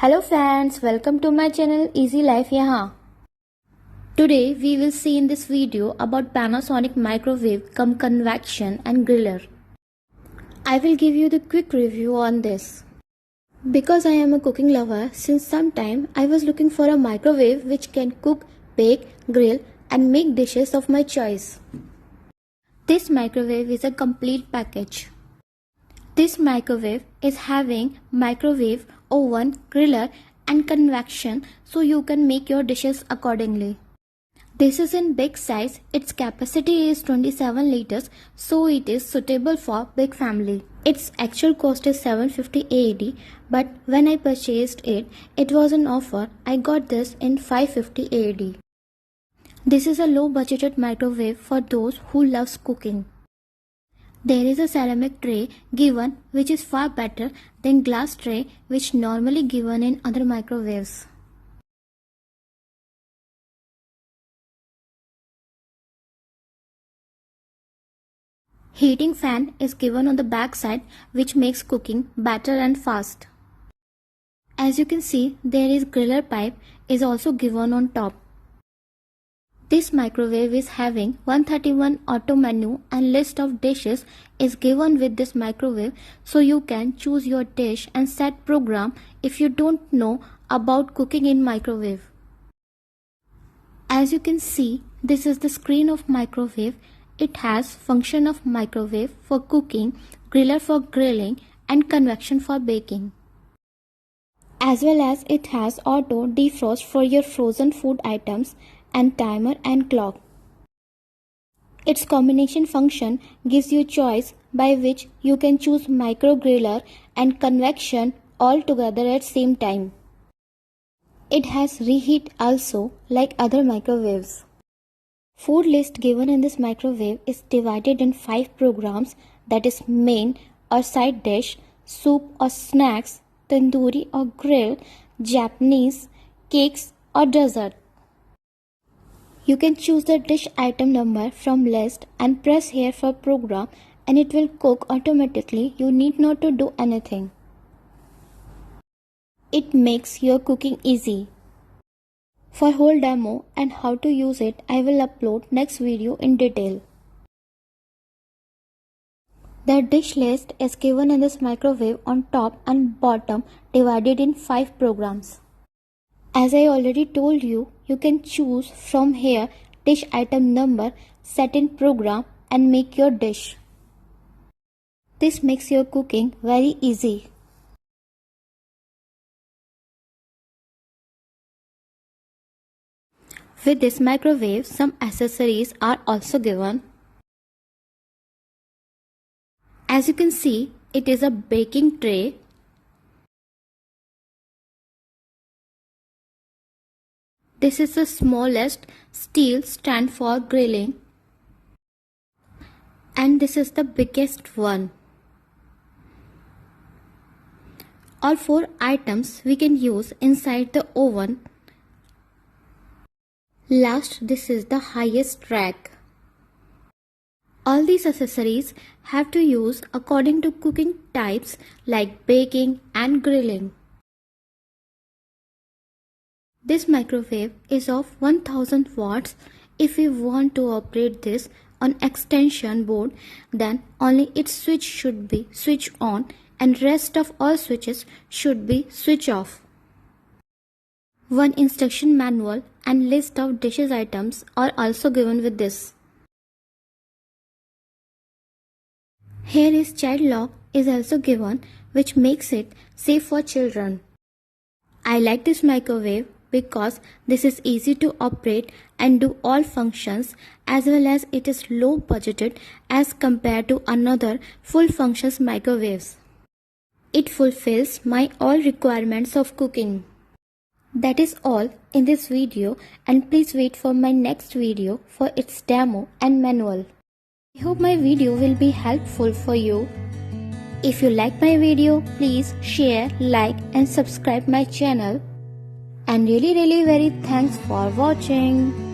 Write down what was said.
Hello friends, welcome to my channel Easy Life Yahan. Today we will see in this video about Panasonic microwave cum convection and griller. I will give you the quick review on this. Because I am a cooking lover, since some time I was looking for a microwave which can cook, bake, grill and make dishes of my choice. This microwave is a complete package. This microwave is having microwave, oven, griller and convection so you can make your dishes accordingly. This is in big size, its capacity is 27 liters so it is suitable for big family. Its actual cost is 750 AED but when I purchased it, it was on offer. I got this in 550 AED. This is a low budgeted microwave for those who loves cooking. There is a ceramic tray given which is far better than glass tray which normally given in other microwaves. Heating fan is given on the back side which makes cooking better and fast. As you can see, there is griller pipe is also given on top. This microwave is having 131 auto menu and list of dishes is given with this microwave so you can choose your dish and set program if you don't know about cooking in microwave. As you can see, this is the screen of microwave. It has function of microwave for cooking, griller for grilling and convection for baking. As well as it has auto defrost for your frozen food items and timer and clock. Its combination function gives you choice by which you can choose micro griller and convection all together at same time. It has reheat also like other microwaves. Food list given in this microwave is divided in 5 programs, that is main or side dish, soup or snacks, tandoori or grill, Japanese, cakes or dessert. You can choose the dish item number from list and press here for program and it will cook automatically. You need not to do anything. It makes your cooking easy. For whole demo and how to use it, I will upload next video in detail. The dish list is given in this microwave on top and bottom divided in 5 programs. As I already told you, you can choose from here dish item number, set in program and make your dish. This makes your cooking very easy. With this microwave, some accessories are also given. As you can see, it is a baking tray. This is the smallest steel stand for grilling and this is the biggest one. All 4 items we can use inside the oven. Last, this is the highest rack. All these accessories have to use according to cooking types like baking and grilling. This microwave is of 1000 watts. If we want to operate this on extension board, then only its switch should be switch on and rest of all switches should be switch off. One instruction manual and list of dishes items are also given with this. Here is child lock is also given which makes it safe for children. I like this microwave because this is easy to operate and do all functions as well as it is low budgeted as compared to another full functions microwaves. It fulfills my all requirements of cooking. That is all in this video and please wait for my next video for its demo and manual. I hope my video will be helpful for you. If you like my video, please share, like and subscribe my channel. And really very thanks for watching.